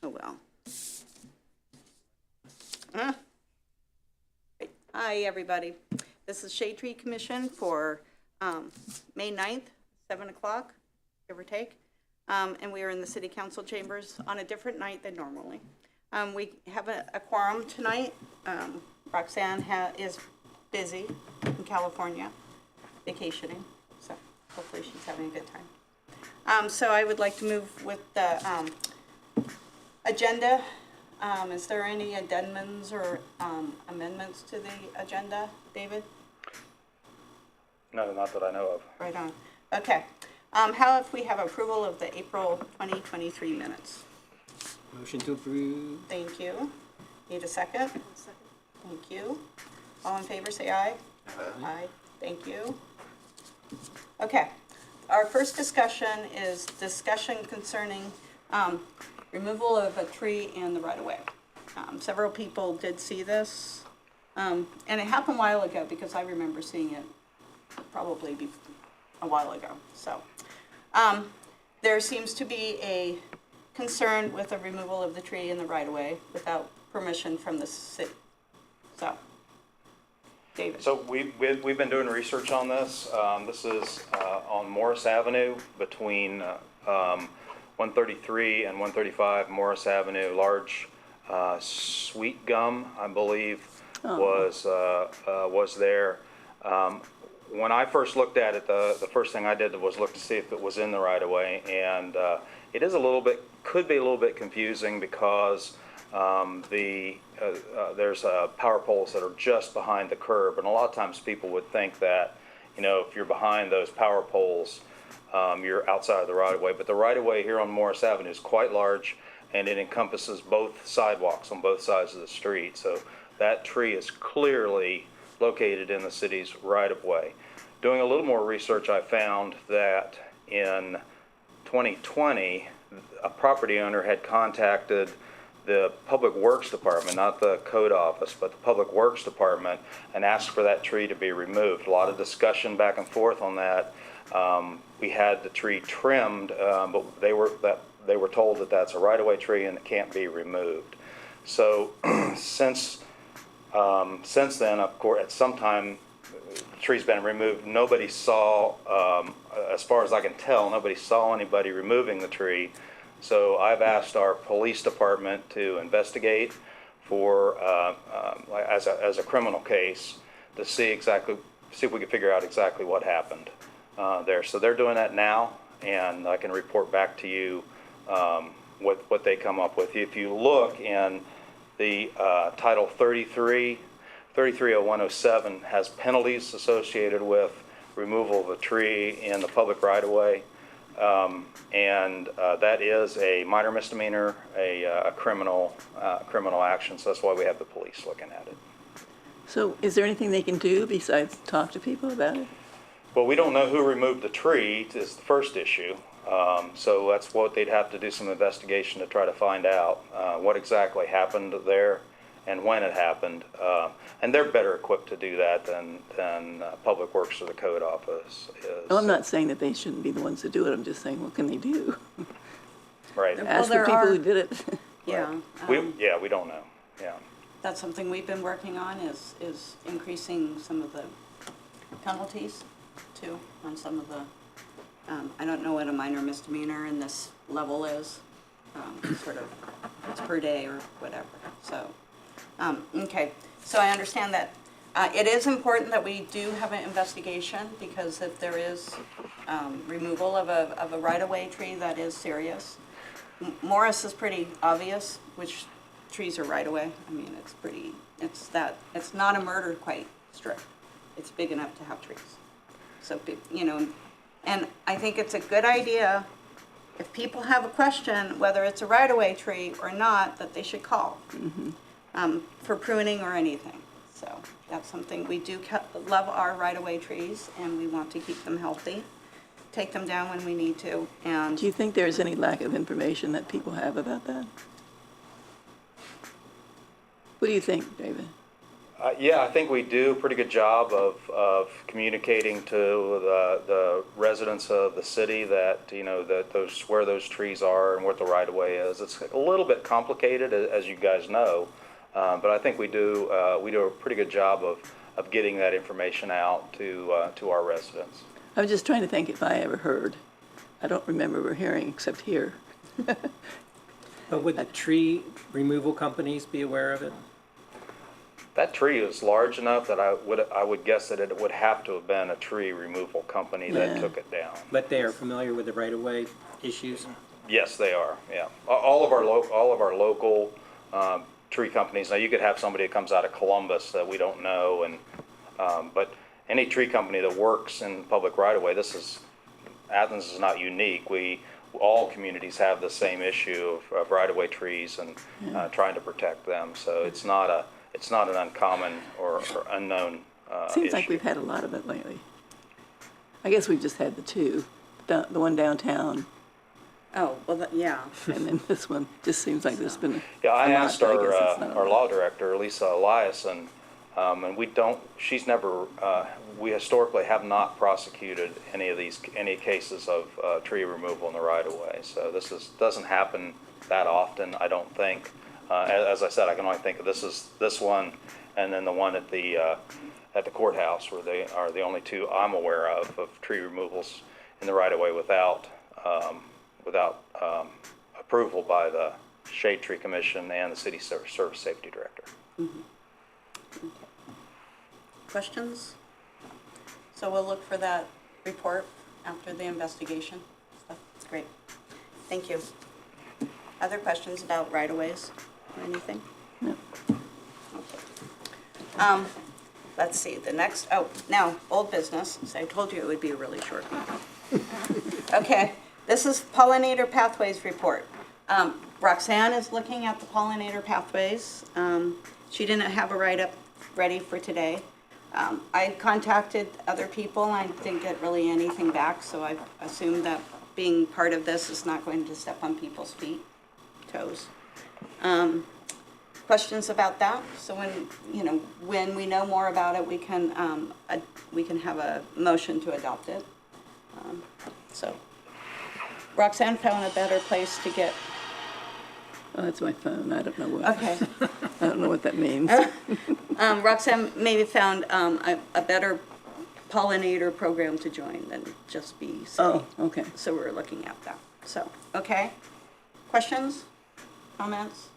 Oh, well. Huh? Hi, everybody. This is Shade Tree Commission for May 9th, 7 o'clock, give or take. And we are in the City Council chambers on a different night than normally. We have a quorum tonight. Roxanne is busy in California, vacationing, so hopefully she's having a good time. So I would like to move with the agenda. Is there any addendums or amendments to the agenda, David? No, not that I know of. Right on. Okay. How if we have approval of the April 2023 minutes? Motion to approve. Thank you. Need a second? Thank you. All in favor, say aye. Aye. Thank you. Okay. Our first discussion is discussion concerning removal of a tree in the right-of-way. Several people did see this, and it happened a while ago because I remember seeing it probably a while ago. So there seems to be a concern with the removal of the tree in the right-of-way without permission from the city. So, David. So we've been doing research on this. This is on Morris Avenue between 133 and 135 Morris Avenue. Large sweet gum, I believe, was there. When I first looked at it, the first thing I did was look to see if it was in the right of way, and it is could be a little bit confusing because there's power poles that are just behind the curb, and a lot of times people would think that, if you're behind those power poles, you're outside of the right of way. But the right of way here on Morris Avenue is quite large, and it encompasses both sidewalks on both sides of the street. So that tree is clearly located in the city's right of way. Doing a little more research, I found that in 2020, a property owner had contacted the Public Works Department, not the code office, but the Public Works Department, and asked for that tree to be removed. A lot of discussion back and forth on that. We had the tree trimmed, but they were told that that's a right-of-way tree and it can't be removed. So since then, of course, at some time, the tree's been removed. Nobody saw, as far as I can tell, nobody saw anybody removing the tree. So I've asked our police department to investigate for, as a criminal case, to see if we can figure out exactly what happened there. So they're doing that now, and I can report back to you what they come up with. If you look in the Title 330107 has penalties associated with removal of a tree in the public right-of-way. And that is a minor misdemeanor, a criminal action. So that's why we have the police looking at it. So is there anything they can do besides talk to people about it? Well, we don't know who removed the tree is the first issue. So that's what they'd have to do some investigation to try to find out what exactly happened there and when it happened. And they're better equipped to do that than Public Works or the code office is. Well, I'm not saying that they shouldn't be the ones to do it. I'm just saying, what can they do? Right. Ask the people who did it. Yeah. We don't know. Yeah. That's something we've been working on is increasing some of the penalties too on some of the, I don't know what a minor misdemeanor in this level is, sort of, it's per day or whatever. So, okay. So I understand that it is important that we do have an investigation because if there is removal of a right-of-way tree, that is serious. Morris is pretty obvious which trees are right-of-way. I mean, it's not a murder quite strip. It's big enough to have trees. So, and I think it's a good idea if people have a question, whether it's a right-of-way tree or not, that they should call for pruning or anything. So that's something we do love our right-of-way trees, and we want to keep them healthy. Take them down when we need to. And Do you think there's any lack of information that people have about that? What do you think, David? Yeah, I think we do a pretty good job of communicating to the residents of the city that, you know, that where those trees are and what the right of way is. It's a little bit complicated, as you guys know, but I think we do a pretty good job of getting that information out to our residents. I was just trying to think if I ever heard. I don't remember hearing except here. But would the tree removal companies be aware of it? That tree is large enough that I would guess that it would have to have been a tree removal company that Yeah. took it down. But they are familiar with the right-of-way issues? Yes, they are, yeah. All of our local tree companies, now you could have somebody that comes out of Columbus that we don't know, but any tree company that works in public right-of-way, Athens is not unique. All communities have the same issue of right-of-way trees and trying to protect them, so it's not an uncommon or unknown Seems like issue. we've had a lot of it lately. I guess we've just had the two, the one downtown, Oh, well, yeah. and then this one. Just seems like there's been Yeah, I a lot, asked but I guess it's not a our lot. law director, Lisa Eliason, and we historically have not prosecuted any cases of tree removal in the right of way. So doesn't happen that often, I don't think. As I said, I can only think of this one, and then the one at the courthouse, where they are the only two I'm aware of tree removals in the right of way without approval by the Shade Tree Commission and the City Service Safety Director. Questions? So we'll look for that report after the investigation. That's great. Thank you. Other questions about right-of-ways or anything? No. Okay. Let's see, now, old business. So I told you it would be a really short one. Okay, this is pollinator pathways report. Roxanne is looking at the pollinator pathways. She didn't have a write-up ready for today. I contacted other people, and I didn't get really anything back, so I assumed that being part of this is not going to step on people's toes. Questions about that? So when we know more about it, we can have a motion to adopt it. So Roxanne found a better place to get. Oh, that's my phone. I don't know what. Okay. I don't know what that means. Roxanne maybe found a better pollinator program to join than just be city. Oh, okay. So we're looking at that. So, okay. Questions? Comments?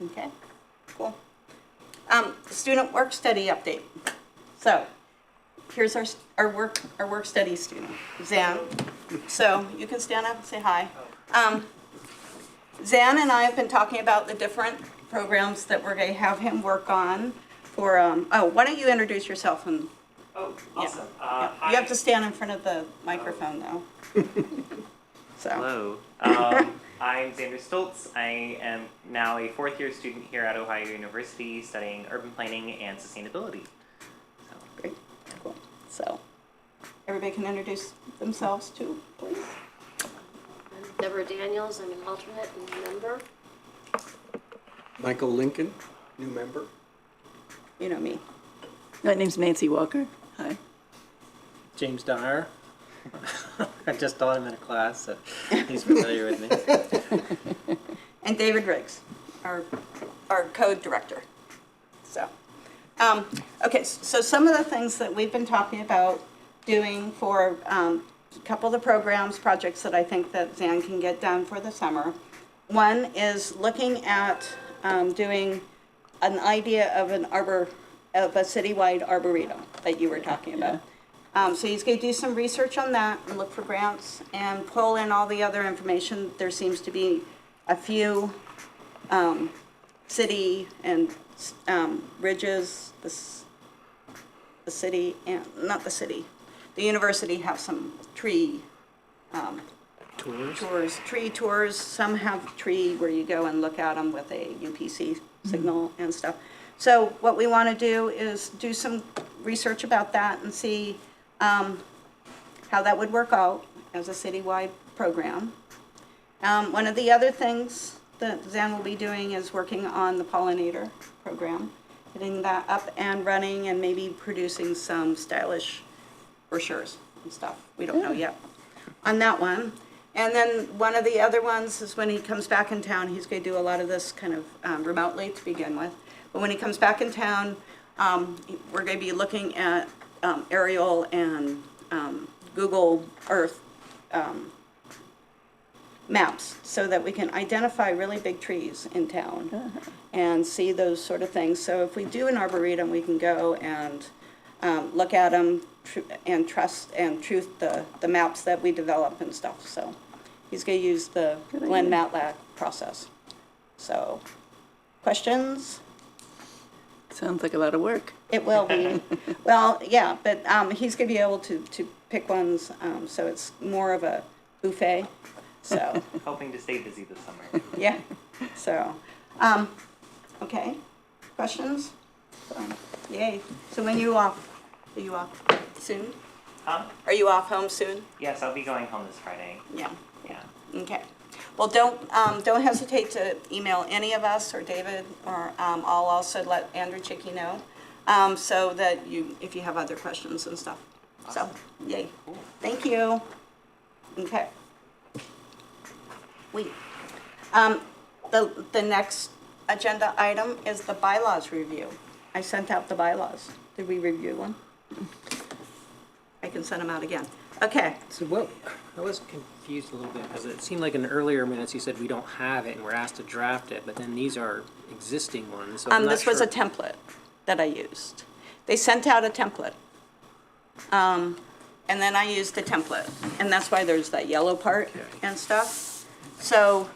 Okay, cool. Student work study update. So, here's our work study student, Zan. So, you can stand up and say hi. Zan and I have been talking about the different programs that we're going to have him work on for, why don't you introduce yourself and. Oh, awesome. Yeah. You have to stand in front of the microphone though. So. Hello. I'm Xander Stoltz. I am now a fourth-year student here at Ohio University studying urban planning and sustainability. So, Great, cool. So, everybody can introduce themselves too, please. I'm Deborah Daniels, I'm an alternate and member. Michael Lincoln, new member. You know me. My name's Nancy Walker. Hi. James Dyer. I just taught him in a class, so he's familiar with me. And David Riggs, our code director. So, okay, so some of the things that we've been talking about doing for a couple of the programs, projects that I think that Zan can get done for the summer. One is looking at doing an idea of of a citywide arboretum that you were talking about. So he's going to do some research on that and look for grants and pull in all the other information. There seems to be a few city and Ridges, the city, and not the city, the university have some tree tree tours. Some have tree where you go and look at them with a UPC signal and stuff. So what we want to do is do some research about that and see how that would work out as a citywide program. One of the other things that Zan will be doing is working on the pollinator program. getting that up and running and maybe producing some stylish brochures and stuff. We don't know yet on that one. And then one of the other ones is when he comes back in town, he's going to do a lot of this kind of remotely to begin with. But when he comes back in town, we're going to be looking at aerial and Google Earth maps so that we can identify really big trees in town and see those sort of things. So if we do an arboretum, we can go and look at them and trust and truth the maps that we develop and stuff. So he's going to use the Glenn Matlack process. So, questions? Sounds like a lot of work. It will be. Well, yeah, but he's going to be able to pick ones, so it's more of a buffet. So, Hoping to stay busy this summer. yeah. So, okay. Questions? So, yay. So when you off? Are you off soon? Huh? Are you off home soon? Yes, I'll be going home this Friday. Yeah. Yeah. Okay. Well, don't hesitate to email any of us or David, or I'll also let Andrew Chicky know, so that if you have other questions and stuff. So, yay. Cool. Thank you. Okay. The next agenda item is the bylaws review. I sent out the bylaws. Did we review them? I can send them out again. Okay. So what, I was confused a little bit because it seemed like in earlier minutes you said we don't have it and we're asked to draft it, but then these are existing ones, so I'm not This was a sure- template that I used. They sent out a template. And then I used the template, and that's why there's that yellow part and stuff. So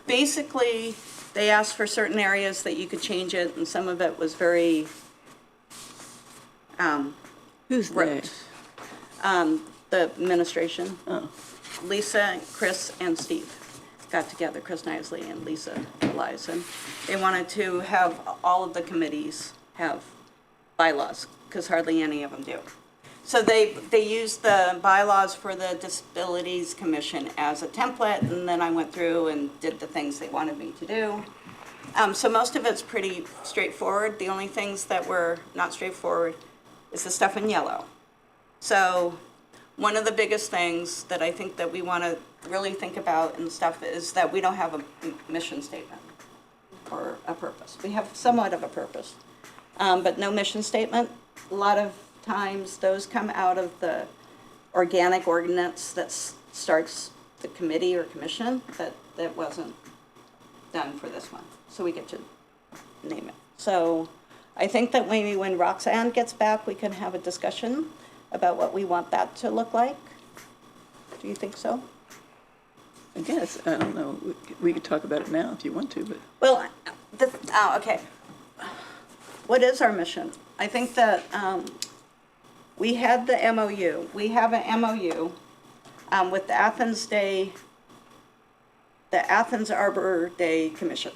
basically, they asked for certain areas that you could change it, and some of it was very Who's they? rote. The administration. Oh, Lisa, Chris, and Steve got together, Chris Nisley and Lisa Elias, and they wanted to have all of the committees have bylaws, because hardly any of them do. So they used the bylaws for the Disabilities Commission as a template, and then I went through and did the things they wanted me to do. So most of it's pretty straightforward. The only things that were not straightforward is the stuff in yellow. So one of the biggest things that I think that we want to really think about and stuff is that we don't have a mission statement or a purpose. We have somewhat of a purpose, but no mission statement. A lot of times those come out of the organic ordinance that starts the committee or commission that wasn't done for this one. So we get to name it. So I think that maybe when Roxanne gets back, we can have a discussion about what we want that to look like. Do you think so? I guess, I don't know, we could talk about it now if you want to, but. Well, okay. What is our mission? I think that we had the MOU. We have an MOU with the Athens Arbor Day Commission.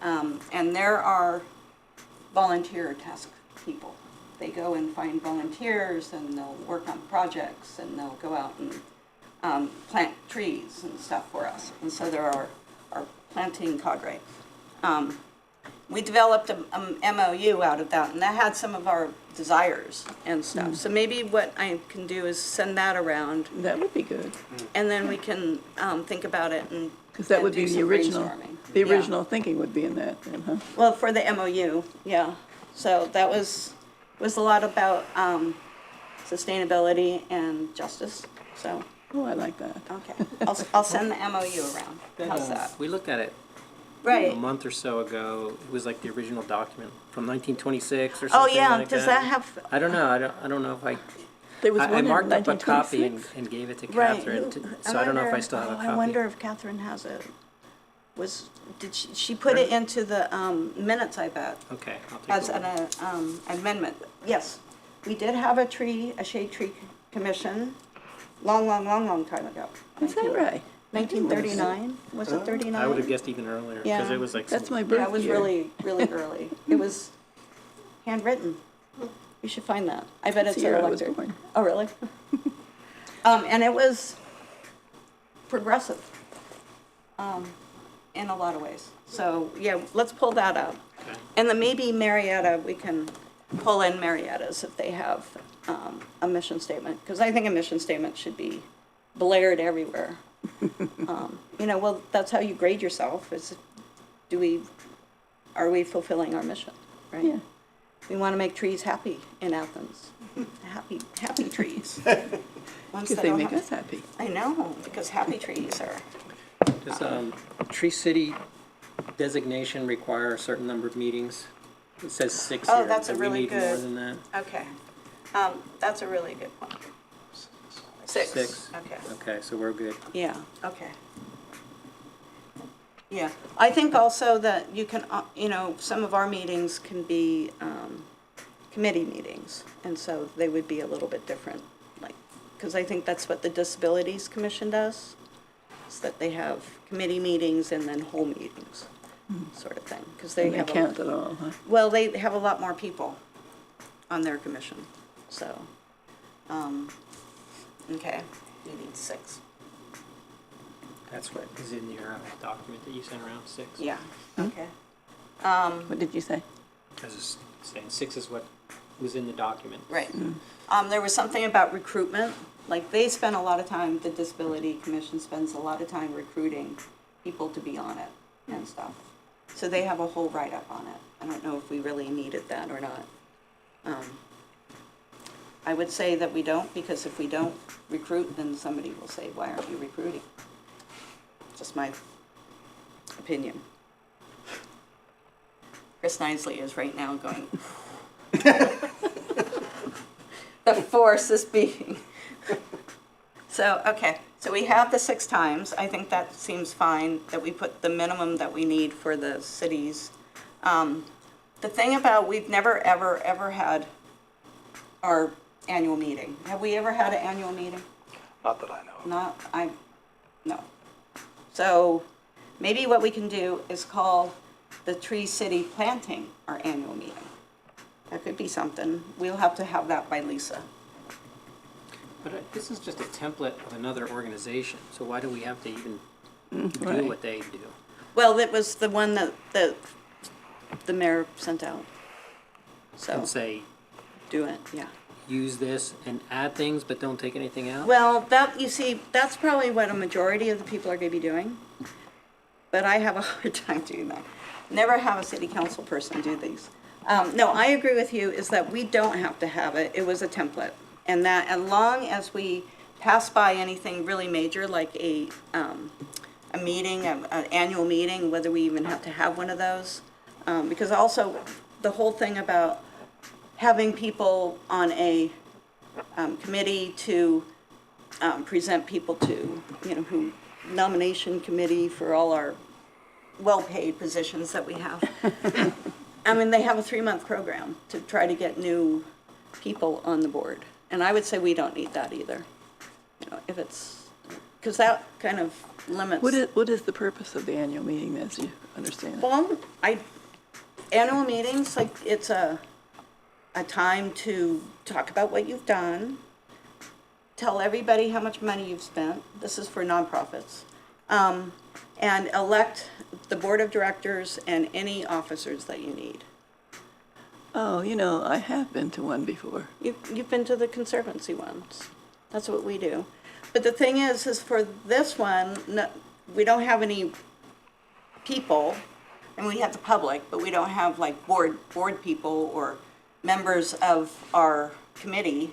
And there are volunteer task people. They go and find volunteers, and they'll work on projects, and they'll go out and plant trees and stuff for us. And so there are our planting cadre. We developed a MOU out of that, and that had some of our desires and stuff. So maybe what I can do is send that around, That would be good, and then we can think about it and because that and would do be the some original, brainstorming. the Yeah. original thinking would be in that, then, huh? Well, for the MOU, yeah. So that was a lot about sustainability and justice. So, Oh, I like that. okay, I'll send the MOU around. How's that? We looked at it a Right. month or so ago. It was like the original document from 1926 or Oh, something yeah, like does that have, I don't know. I don't know if There was I one in marked up a copy 1926. and gave it to right. Catherine. So I don't know if I still have a copy. I wonder if Catherine has it. Did she put it into the minutes, I bet, Okay, I'll take as a look. an amendment? Yes, we did have a shade tree commission, long time ago. Is that right? 1939, was it 39? I would have guessed even earlier because Yeah. it was like That's my Yeah, birth it was year. really early. It was handwritten. You should find that. I bet That's it's the year an I was electric. born. Oh, really? And it was progressive in a lot of ways. So, yeah, let's pull that out. Okay. And then maybe Marietta, we can pull in Marietta's if they have a mission statement, because I think a mission statement should be blared everywhere. You know, well, that's how you grade yourself, is are we fulfilling our mission, right? Yeah. We want to make trees happy in Athens. Happy trees. Ones Because that they don't make have- us happy. I know, because happy trees are, Does Tree City designation require a certain number of meetings? It says 6 Oh, here. that's a Do really we need more good- than that? okay. That's a really good point. Six. Six. Okay. Okay, so we're good. Yeah, okay. Yeah, I think also that you can, you know, some of our meetings can be committee meetings, and so they would be a little bit different, like, because I think that's what the Disabilities Commission does, is that they have committee meetings and then whole meetings, sort of thing, because they They have, count it all, huh? well, they have a lot more people on their commission, so, okay, we need 6. That's what is in your document that you sent around, 6. Yeah, okay. What did you say? I was just saying 6 is what was in the document. Right. There was something about recruitment, like they spend a lot of time, the Disability Commission spends a lot of time recruiting people to be on it and stuff. So they have a whole write-up on it. I don't know if we really needed that or not. I would say that we don't, because if we don't recruit, then somebody will say, why aren't you recruiting? Just my opinion. Chris Nisley is right now going, the force is being. So, okay, so we have the 6 times. I think that seems fine, that we put the minimum that we need for the cities. The thing about, we've never, ever had our annual meeting. Have we ever had an annual meeting? Not that I know of. No. So maybe what we can do is call the Tree City Planting our annual meeting. That could be something. We'll have to have that by Lisa. But this is just a template of another organization, so why do we have to even right. do what they do? Well, that was the one that the mayor sent out. So And say, do it, yeah. use this and add things, but don't take anything out? Well, that, you see, that's probably what a majority of the people are gonna be doing. But I have a hard time doing that. Never have a city council person do these. No, I agree with you, is that we don't have to have it. It was a template. And that as long as we pass by anything really major, like a meeting, an annual meeting, whether we even have to have one of those. Because also, the whole thing about having people on a committee to present people to, you know, who nomination committee for all our well-paid positions that we have. I mean, they have a 3-month program to try to get new people on the board. And I would say we don't need that either. You know, if it's, because that kind of limits. What is the purpose of the annual meeting as you understand it? Well, annual meetings, like, it's a time to talk about what you've done, tell everybody how much money you've spent. This is for nonprofits. And elect the board of directors and any officers that you need. Oh, you know, I have been to one before. You've been to the Conservancy ones. That's what we do. But the thing is for this one, we don't have any people, and we have the public, but we don't have like board people or members of our committee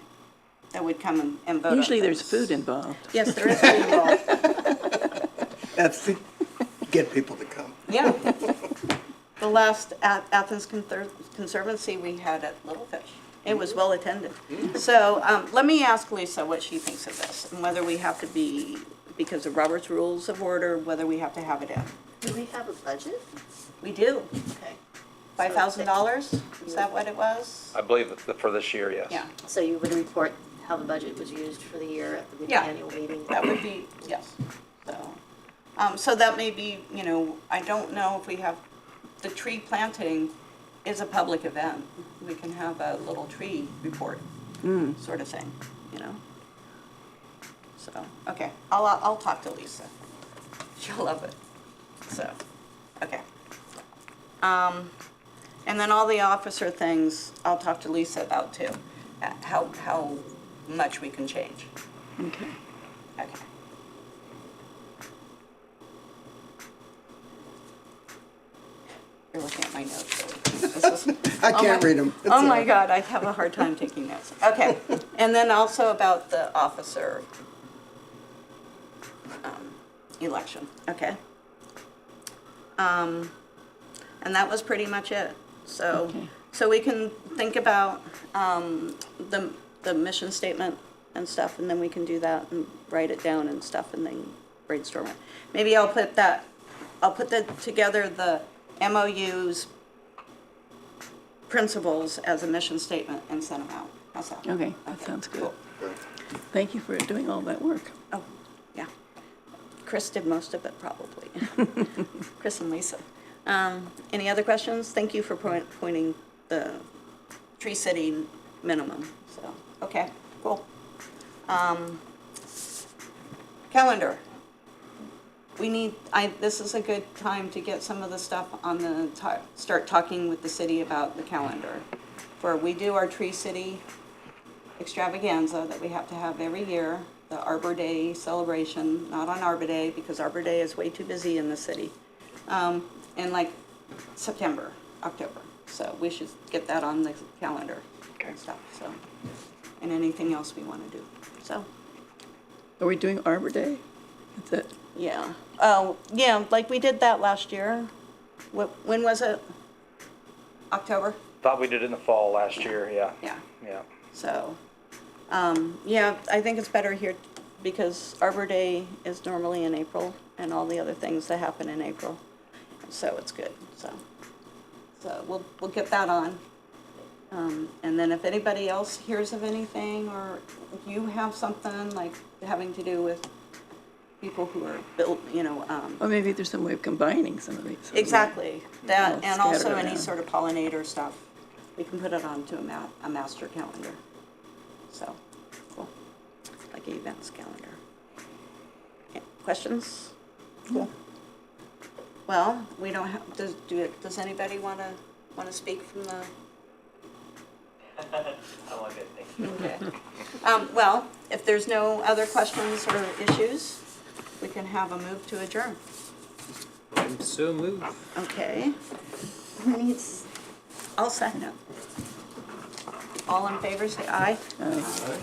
that would come and vote on Usually there's things. food involved. Yes, there is food involved. That's to get people to come. Yeah. The last Athens Conservancy we had at Little Fish. It was well attended. So let me ask Lisa what she thinks of this, and whether we have to be, because of Robert's Rules of Order, whether we have to have it in. Do we have a budget? We do. Okay. $5,000? Is that what it was? I believe that for this year, yes. Yeah, So you would report how the budget was used for the year at the Yeah. annual meeting? that would be, yes. So that may be, you know, I don't know if we have, the tree planting is a public event. We can have a little tree report, sort of thing, you know? So, okay, I'll talk to Lisa. She'll love it. So, okay. And then all the officer things, I'll talk to Lisa about too, how much we can change. Okay. Okay. You're looking at my notes. This is- I oh can't my- read them. Oh my God, I have a hard time taking notes. Okay, and then also about the officer election, okay? And that was pretty much it. So, Okay. so we can think about the mission statement and stuff, and then we can do that and write it down and stuff, and then brainstorm it. Maybe I'll put together the MOUs, principles as a mission statement and send them out. How's that? Okay, that sounds good. Cool. Thank you for doing all that work. Oh, yeah. Chris did most of it, probably. Chris and Lisa. Any other questions? Thank you for pointing the Tree City minimum, so, okay, cool. Calendar. This is a good time to get some of the stuff on the, start talking with the city about the calendar. Where we do our Tree City extravaganza that we have to have every year, the Arbor Day celebration, not on Arbor Day, because Arbor Day is way too busy in the city, in like September, October. So we should get that on the calendar and stuff, so, and anything else we want to do, so, Are we doing Arbor Day? That's it? yeah. Oh, yeah, like we did that last year. When was it? October? Thought we did it in the fall last year, yeah, Yeah. yeah. So, yeah, I think it's better here because Arbor Day is normally in April and all the other things that happen in April. So it's good, so we'll get that on. And then if anybody else hears of anything or you have something like having to do with people who are built, Or maybe there's some way of combining some of these. exactly, that, All and also scattered any around. sort of pollinator stuff. We can put it onto a master calendar. So, cool, like an events calendar. Yeah, questions? Cool. Well, we don't have, does anybody wanna speak from the, I'm all good, thank you. okay. Well, if there's no other questions or issues, we can have a move to adjourn. I'm so moved. Okay. Who needs, I'll second it. All in favor, say aye. Aye.